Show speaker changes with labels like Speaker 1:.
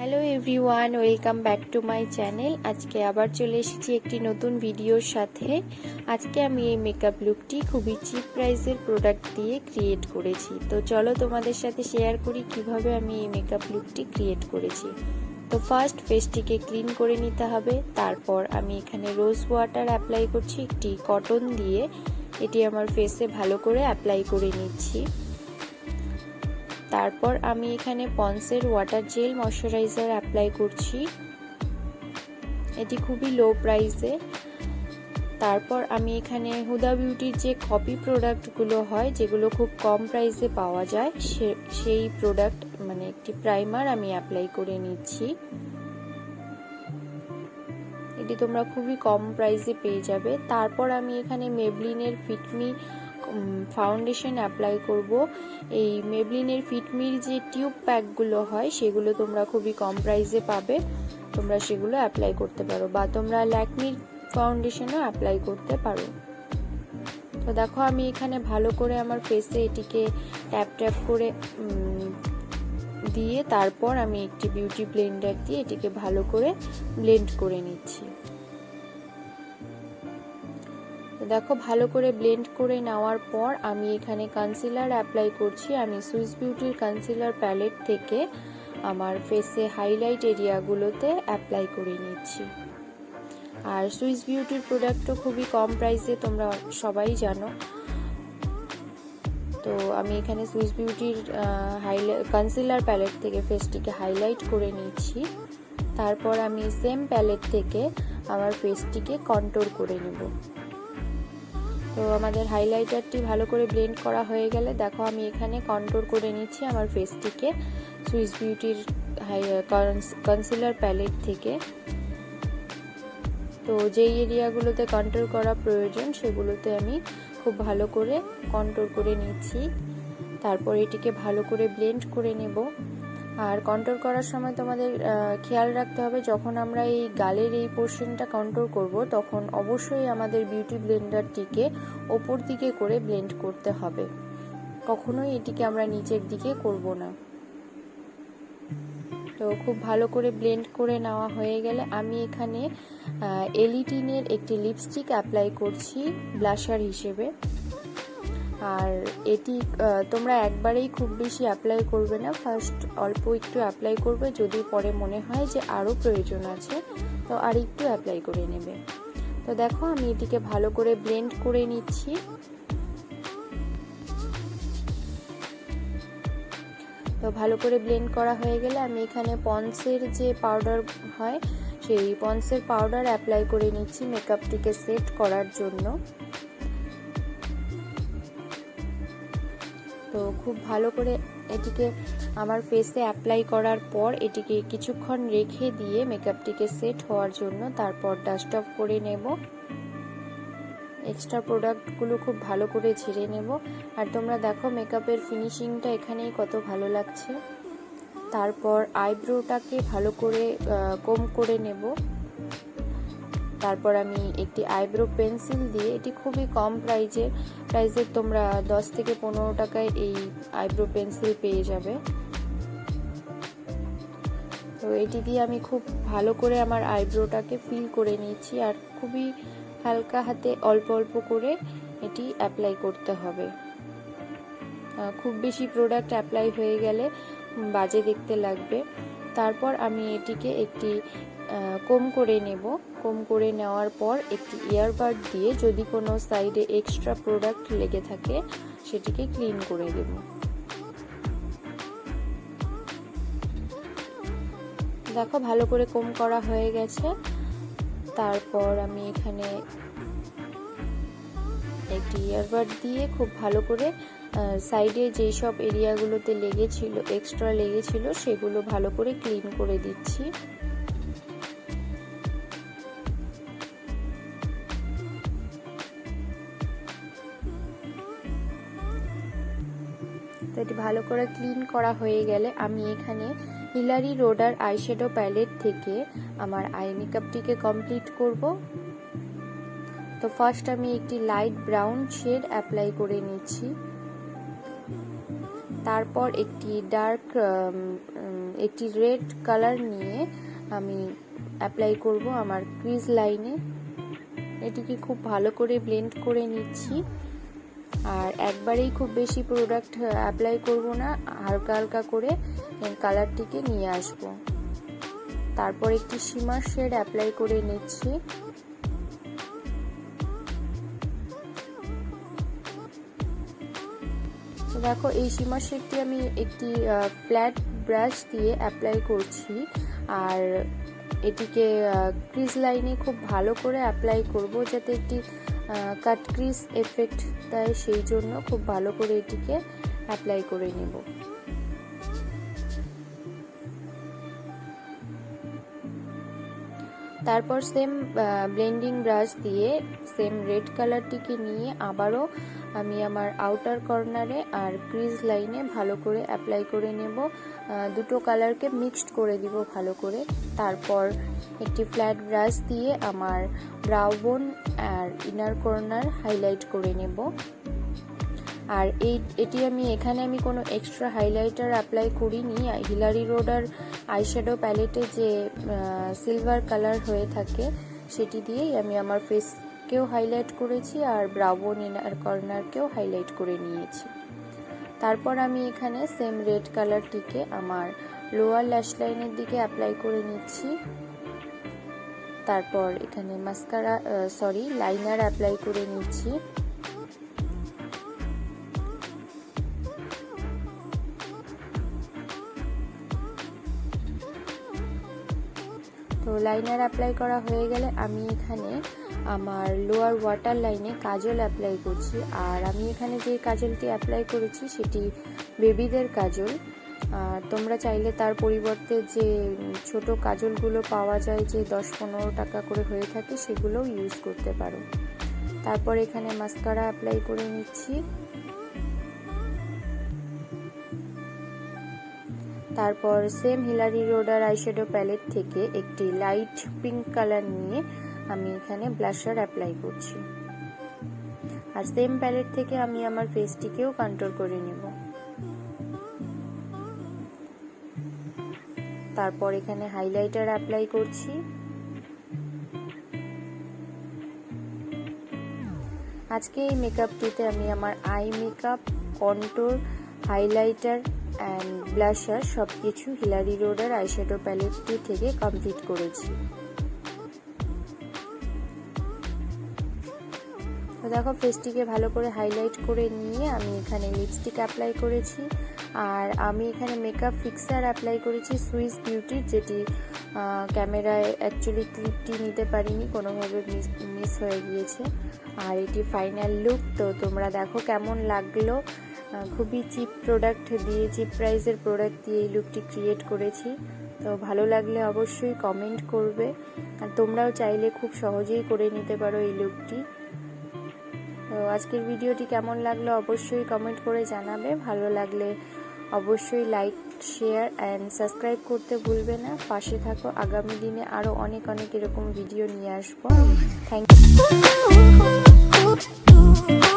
Speaker 1: Hello everyone, welcome back to my channel. আজকে আবার চলে এসেছি একটি নতুন ভিডিওর সাথে। আজকে আমি এই মেকআপ লুকটি খুবই চিপ প্রাইসের প্রোডাক্ট দিয়ে ক্রিয়েট করেছি। তো চলো তোমাদের সাথে শেয়ার করি কিভাবে আমি এই মেকআপ লুকটি ক্রিয়েট করেছি। তো ফার্স্ট ফেসটিকে ক্লিন করে নিতে হবে। তারপর আমি এখানে রোজ ওয়াটার অ্যাপ্লাই করছি একটি কটন দিয়ে। এটি আমার ফেসে ভালো করে অ্যাপ্লাই করে নিচ্ছি। তারপর আমি এখানে পন্ডসের ওয়াটার জেল ময়শ্চারাইজার অ্যাপ্লাই করছি, এটি খুবই লো প্রাইসে। তারপর আমি এখানে হুদা বিউটির যে কপি প্রোডাক্টগুলো হয়, যেগুলো খুব কম প্রাইসে পাওয়া যায়, সেই প্রোডাক্ট মানে একটি প্রাইমার আমি অ্যাপ্লাই করে নিচ্ছি। এটি তোমরা খুবই কম প্রাইসে পেয়ে যাবে। তারপর আমি এখানে মেবলিনের ফিটমি ফাউন্ডেশন অ্যাপ্লাই করব। এই মেবলিনের ফিটমির যে টিউব প্যাকগুলো হয়, সেগুলো তোমরা খুবই কম প্রাইসে পাবে, তোমরা সেগুলো অ্যাপ্লাই করতে পারো, বা তোমরা ল্যাকমির ফাউন্ডেশনও অ্যাপ্লাই করতে পারো। তো দেখো আমি এখানে ভালো করে আমার ফেসে এটিকে ট্যাপ ট্যাপ করে দিয়ে তারপর আমি একটি বিউটি ব্লেন্ডার দিয়ে এটিকে ভালো করে ব্লেন্ড করে নিচ্ছি। দেখো ভালো করে ব্লেন্ড করে নেওয়ার পর আমি এখানে কনসিলার অ্যাপ্লাই করছি। আমি সুইস বিউটির কনসিলার প্যালেট থেকে আমার ফেসে হাইলাইট এরিয়াগুলোতে অ্যাপ্লাই করে নিচ্ছি। আর সুইস বিউটির প্রোডাক্টও খুবই কম প্রাইসে, তোমরা সবাই জানো। তো আমি এখানে সুইস বিউটির কনসিলার প্যালেট থেকে ফেসটিকে হাইলাইট করে নিচ্ছি। তারপর আমি সেম প্যালেট থেকে আমার ফেসটিকে কন্ট্রোল করে নেব। তো আমাদের হাইলাইটারটি ভালো করে ব্লেন্ড করা হয়ে গেলে দেখো আমি এখানে কন্ট্রোল করে নিচ্ছি আমার ফেসটিকে সুইস বিউটির কনসিলার প্যালেট থেকে। তো যেই এরিয়াগুলোতে কন্ট্রোল করা প্রয়োজন সেগুলোতে আমি খুব ভালো করে কন্ট্রোল করে নিচ্ছি। তারপর এটিকে ভালো করে ব্লেন্ড করে নেব। আর কন্ট্রোল করার সময় তোমাদের খেয়াল রাখতে হবে, যখন আমরা এই গালের এই পোর্শনটা কন্ট্রোল করব, তখন অবশ্যই আমাদের বিউটি ব্লেন্ডারটিকে ওপর দিকে করে ব্লেন্ড করতে হবে, কখনোই এটিকে আমরা নিচের দিকে করব না। তো খুব ভালো করে ব্লেন্ড করে নেওয়া হয়ে গেলে আমি এখানে এলিটিনের একটি লিপস্টিক অ্যাপ্লাই করছি ব্লাশার হিসেবে। আর এটি তোমরা একবারেই খুব বেশি অ্যাপ্লাই করবে না, ফার্স্ট অল্প একটু অ্যাপ্লাই করবে, যদি পরে মনে হয় যে আরও প্রয়োজন আছে তো আর একটু অ্যাপ্লাই করে নেবে। তো দেখো আমি এটিকে ভালো করে ব্লেন্ড করে নিচ্ছি। তো ভালো করে ব্লেন্ড করা হয়ে গেলে আমি এখানে পন্ডসের যে পাউডার হয়, সেই পন্ডসের পাউডার অ্যাপ্লাই করে নিচ্ছি মেকআপটিকে সেট করার জন্য। তো খুব ভালো করে এটিকে আমার ফেসে অ্যাপ্লাই করার পর এটিকে কিছুক্ষণ রেখে দিয়ে মেকআপটিকে সেট হওয়ার জন্য তারপর ডাস্ট অফ করে নেব। এক্সট্রা প্রোডাক্টগুলো খুব ভালো করে ঝেড়ে নেব। আর তোমরা দেখো মেকআপের ফিনিশিংটা এখানেই কত ভালো লাগছে। তারপর আইব্রোটাকে ভালো করে কম করে নেব। তারপর আমি একটি আইব্রো পেন্সিল দিয়ে, এটি খুবই কম প্রাইজের তোমরা 10 থেকে 15 টাকায় এই আইব্রো পেন্সিল পেয়ে যাবে। তো এটি দিয়ে আমি খুব ভালো করে আমার আইব্রোটাকে ফিল করে নিচ্ছি। আর খুবই হালকা হাতে অল্প অল্প করে এটি অ্যাপ্লাই করতে হবে। খুব বেশি প্রোডাক্ট অ্যাপ্লাই হয়ে গেলে বাজে দেখতে লাগবে। তারপর আমি এটিকে একটি কম করে নেব। কম করে নেওয়ার পর একটি ইয়ারবাড দিয়ে যদি কোনো সাইডে এক্সট্রা প্রোডাক্ট লেগে থাকে সেটিকে ক্লিন করে দেব। দেখো ভালো করে কম করা হয়ে গেছে। তারপর আমি এখানে একটি ইয়ারবাড দিয়ে খুব ভালো করে সাইডে যেই সব এরিয়াগুলোতে এক্সট্রা লেগেছিল সেগুলো ভালো করে ক্লিন করে দিচ্ছি। তো এটি ভালো করে ক্লিন করা হয়ে গেলে আমি এখানে হিলারি রোডার আইশ্যাডো প্যালেট থেকে আমার আই মেকআপটিকে কমপ্লিট করব। তো ফার্স্ট আমি একটি লাইট ব্রাউন শেড অ্যাপ্লাই করে নিচ্ছি। তারপর একটি ডার্ক একটি রেড কালার নিয়ে আমি অ্যাপ্লাই করব আমার ক্রিজ লাইনে। এটিকে খুব ভালো করে ব্লেন্ড করে নিচ্ছি। আর একবারেই খুব বেশি প্রোডাক্ট অ্যাপ্লাই করব না, হালকা হালকা করে কালারটিকে নিয়ে আসব। তারপর একটি শিমার শেড অ্যাপ্লাই করে নিচ্ছি। দেখো এই শিমার শেডটি আমি একটি ফ্ল্যাট ব্রাশ দিয়ে অ্যাপ্লাই করছি, আর এটিকে ক্রিজ লাইনে খুব ভালো করে অ্যাপ্লাই করব যাতে একটি কাট ক্রিজ এফেক্ট দেয়, সেই জন্য খুব ভালো করে এটিকে অ্যাপ্লাই করে নেব। তারপর সেম ব্লেন্ডিং ব্রাশ দিয়ে সেম রেড কালারটিকে নিয়ে আবারও আমি আমার আউটার কর্নারে আর ক্রিজ লাইনে ভালো করে অ্যাপ্লাই করে নেব। দুটো কালারকে মিক্সড করে দিব ভালো করে। তারপর একটি ফ্ল্যাট ব্রাশ দিয়ে আমার ব্রাউ বোন আর ইনার কর্নার হাইলাইট করে নেব। আর এটি এখানে আমি কোনো এক্সট্রা হাইলাইটার অ্যাপ্লাই করিনি। হিলারি রোডার আইশ্যাডো প্যালেটে যে সিলভার কালার হয়ে থাকে সেটি দিয়েই আমি আমার ফেসকেও হাইলাইট করেছি আর ব্রাউ বোন ইনার কর্নারকেও হাইলাইট করে নিয়েছি। তারপর আমি এখানে সেম রেড কালারটিকে আমার লোয়ার ল্যাশ লাইনের দিকে অ্যাপ্লাই করে নিচ্ছি। তারপর এখানে লাইনার অ্যাপ্লাই করে নিচ্ছি। তো লাইনার অ্যাপ্লাই করা হয়ে গেলে আমি এখানে আমার লোয়ার ওয়াটার লাইনে কাজল অ্যাপ্লাই করছি। আর আমি এখানে যে কাজলটি অ্যাপ্লাই করেছি সেটি বেবিদের কাজল। তোমরা চাইলে তার পরিবর্তে যে ছোট কাজলগুলো পাওয়া যায় যে 10-15 টাকা করে হয়ে থাকে সেগুলোও ইউজ করতে পারো। তারপর এখানে মাস্কারা অ্যাপ্লাই করে নিচ্ছি। তারপর সেম হিলারি রোডার আইশ্যাডো প্যালেট থেকে একটি লাইট পিঙ্ক কালার নিয়ে আমি এখানে ব্লাশার অ্যাপ্লাই করছি। আর সেম প্যালেট থেকে আমি আমার ফেসটিকেও কন্ট্রোল করে নেব। তারপর এখানে হাইলাইটার অ্যাপ্লাই করছি। আজকে এই মেকআপটিতে আমি আমার eye makeup, contour, highlighter and blusher সবকিছু হিলারি রোডার আইশ্যাডো প্যালেটটি থেকে কমপ্লিট করেছি। তো দেখো ফেসটিকে ভালো করে হাইলাইট করে নিয়ে আমি এখানে লিপস্টিক অ্যাপ্লাই করেছি। আর আমি এখানে মেকআপ ফিক্সার অ্যাপ্লাই করেছি সুইস বিউটির, যেটি ক্যামেরায় অ্যাকচুয়ালি ক্লিপটি নিতে পারিনি, কোনোভাবে মিস হয়ে গিয়েছে। আর এটি ফাইনাল লুক। তো তোমরা দেখো কেমন লাগলো। খুবই চিপ প্রোডাক্ট দিয়ে, চিপ প্রাইসের প্রোডাক্ট দিয়ে এই লুকটি ক্রিয়েট করেছি। তো ভালো লাগলে অবশ্যই কমেন্ট করবে। আর তোমরাও চাইলে খুব সহজেই করে নিতে পারো এই লুকটি। তো আজকের ভিডিওটি কেমন লাগলো অবশ্যই কমেন্ট করে জানাবে। ভালো লাগলে অবশ্যই লাইক, শেয়ার অ্যান্ড সাবস্ক্রাইব করতে ভুলবে না। পাশে থাকো, আগামী দিনে আরও অনেক এরকম ভিডিও নিয়ে আসবো। Thank you.